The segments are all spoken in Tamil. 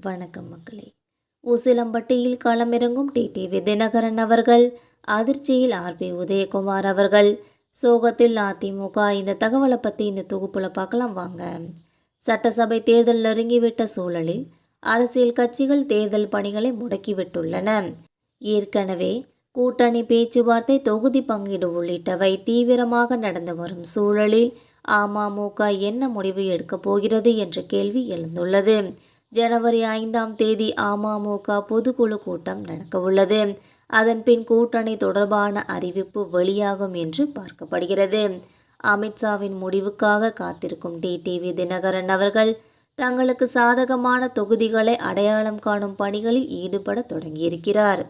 வணக்கம் மக்களே. உசிலம்பட்டியில் களமிறங்கும் டிடிவி தினகரன் அவர்கள், அதிர்ச்சியில் ஆர்பி உதயகுமார் அவர்கள், சோகத்தில் அதிமுக. இந்த தகவலை பற்றி இந்த தொகுப்புல பார்க்கலாம் வாங்க. சட்டசபை தேர்தல் நெருங்கிவிட்ட சூழலில் அரசியல் கட்சிகள் தேர்தல் பணிகளை முடக்கிவிட்டுள்ளன. ஏற்கனவே கூட்டணி பேச்சுவார்த்தை, தொகுதி பங்கீடு உள்ளிட்டவை தீவிரமாக நடந்து வரும் சூழலில் அமமுக என்ன முடிவு எடுக்கப் போகிறது என்ற கேள்வி எழுந்துள்ளது. ஜனவரி 5ஆம் தேதி அமமுக பொதுக்குழு கூட்டம் நடக்கவுள்ளது. அதன்பின் கூட்டணி தொடர்பான அறிவிப்பு வெளியாகும் என்று பார்க்கப்படுகிறது. அமித்ஷாவின் முடிவுக்காக காத்திருக்கும் டிடிவி தினகரன் அவர்கள் தங்களுக்கு சாதகமான தொகுதிகளை அடையாளம் காணும் பணிகளில் ஈடுபட தொடங்கியிருக்கிறார்.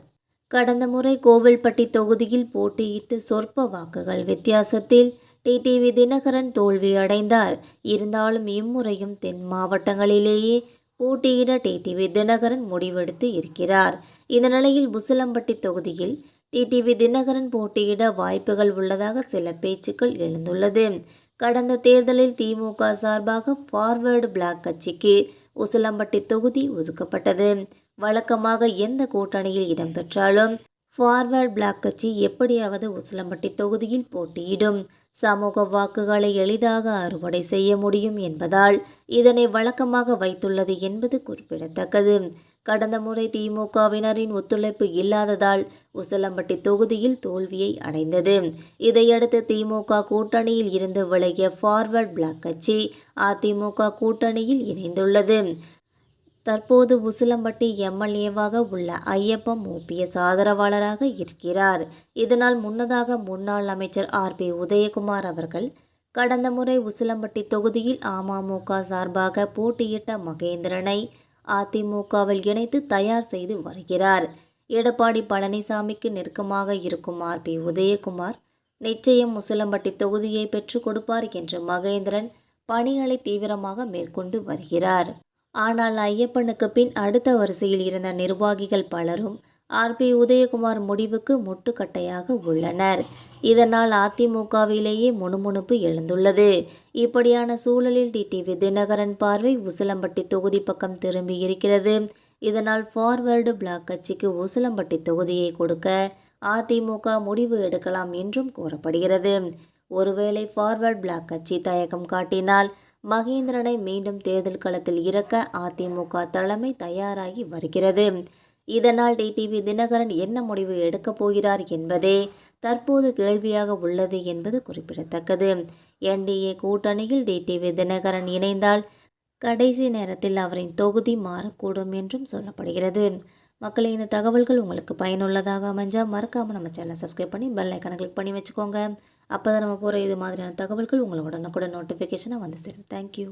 கடந்த முறை கோவில்பட்டி தொகுதியில் போட்டியிட்டு சொற்ப வாக்குகள் வித்தியாசத்தில் டிடிவி தினகரன் தோல்வியடைந்தார். இருந்தாலும் இம்முறையும் தென் மாவட்டங்களிலேயே போட்டியிட டிடிவி தினகரன் முடிவெடுத்து இருக்கிறார். இந்த நிலையில் உசிலம்பட்டி தொகுதியில் டிடிவி தினகரன் போட்டியிட வாய்ப்புகள் உள்ளதாக சில பேச்சுக்கள் எழுந்துள்ளது. கடந்த தேர்தலில் திமுக சார்பாக ஃபார்வர்டு பிளாக் கட்சிக்கு உசிலம்பட்டி தொகுதி ஒதுக்கப்பட்டது. வழக்கமாக எந்த கூட்டணியில் இடம்பெற்றாலும் ஃபார்வர்ட் பிளாக் கட்சி எப்படியாவது உசிலம்பட்டி தொகுதியில் போட்டியிடும். சமூக வாக்குகளை எளிதாக அறுவடை செய்ய முடியும் என்பதால் இதனை வழக்கமாக வைத்துள்ளது என்பது குறிப்பிடத்தக்கது. கடந்த முறை திமுகவினரின் ஒத்துழைப்பு இல்லாததால் உசிலம்பட்டி தொகுதியில் தோல்வியை அடைந்தது. இதையடுத்து திமுக கூட்டணியில் இருந்து விலகிய ஃபார்வர்ட் பிளாக் கட்சி அதிமுக கூட்டணியில் இணைந்துள்ளது. தற்போது உசிலம்பட்டி எம்எல்ஏவாக உள்ள ஐயப்பன் ஓபிஎஸ் ஆதரவாளராக இருக்கிறார். இதனால் முன்னதாக முன்னாள் அமைச்சர் ஆர்பி உதயகுமார் அவர்கள் கடந்த முறை உசிலம்பட்டி தொகுதியில் அமமுக சார்பாக போட்டியிட்ட மகேந்திரனை அதிமுகவில் இணைத்து தயார் செய்து வருகிறார். எடப்பாடி பழனிசாமிக்கு நெருக்கமாக இருக்கும் ஆர்பி உதயகுமார் நிச்சயம் உசிலம்பட்டி தொகுதியை பெற்றுக் கொடுப்பார் என்று மகேந்திரன் பணிகளை தீவிரமாக மேற்கொண்டு வருகிறார். ஆனால் ஐயப்பனுக்கு பின் அடுத்த வரிசையில் இருந்த நிர்வாகிகள் பலரும் ஆர்பி உதயகுமார் முடிவுக்கு முட்டுக்கட்டையாக உள்ளனர். இதனால் அதிமுகவிலேயே முணுமுணுப்பு எழுந்துள்ளது. இப்படியான சூழலில் டிடிவி தினகரன் பார்வை உசிலம்பட்டி தொகுதி பக்கம் திரும்பி இருக்கிறது. இதனால் ஃபார்வர்டு பிளாக் கட்சிக்கு உசிலம்பட்டி தொகுதியை கொடுக்க அதிமுக முடிவு எடுக்கலாம் என்றும் கூறப்படுகிறது. ஒருவேளை ஃபார்வர்ட் பிளாக் கட்சி தயக்கம் காட்டினால் மகேந்திரனை மீண்டும் தேர்தல் களத்தில் இறக்க அதிமுக தலைமை தயாராகி வருகிறது. இதனால் டிடிவி தினகரன் என்ன முடிவு எடுக்கப் போகிறார் என்பதே தற்போது கேள்வியாக உள்ளது என்பது குறிப்பிடத்தக்கது. என்டிஏ கூட்டணியில் டிடிவி தினகரன் இணைந்தால் கடைசி நேரத்தில் அவரின் தொகுதி மாறக்கூடும் என்றும் சொல்லப்படுகிறது. மக்களே, இந்த தகவல்கள் உங்களுக்கு பயனுள்ளதாக அமைஞ்சால் மறக்காமல் நம்ம சேனலை சப்ஸ்கிரைப் பண்ணி பெல் ஐக்கானை கிளிக் பண்ணி வச்சுக்கோங்க. அப்போ தான் நம்ம போகிற இது மாதிரியான தகவல்கள் உங்களை உடனுக்குடன் நோட்டிஃபிகேஷனாக வந்து சேரும். தேங்க்யூ.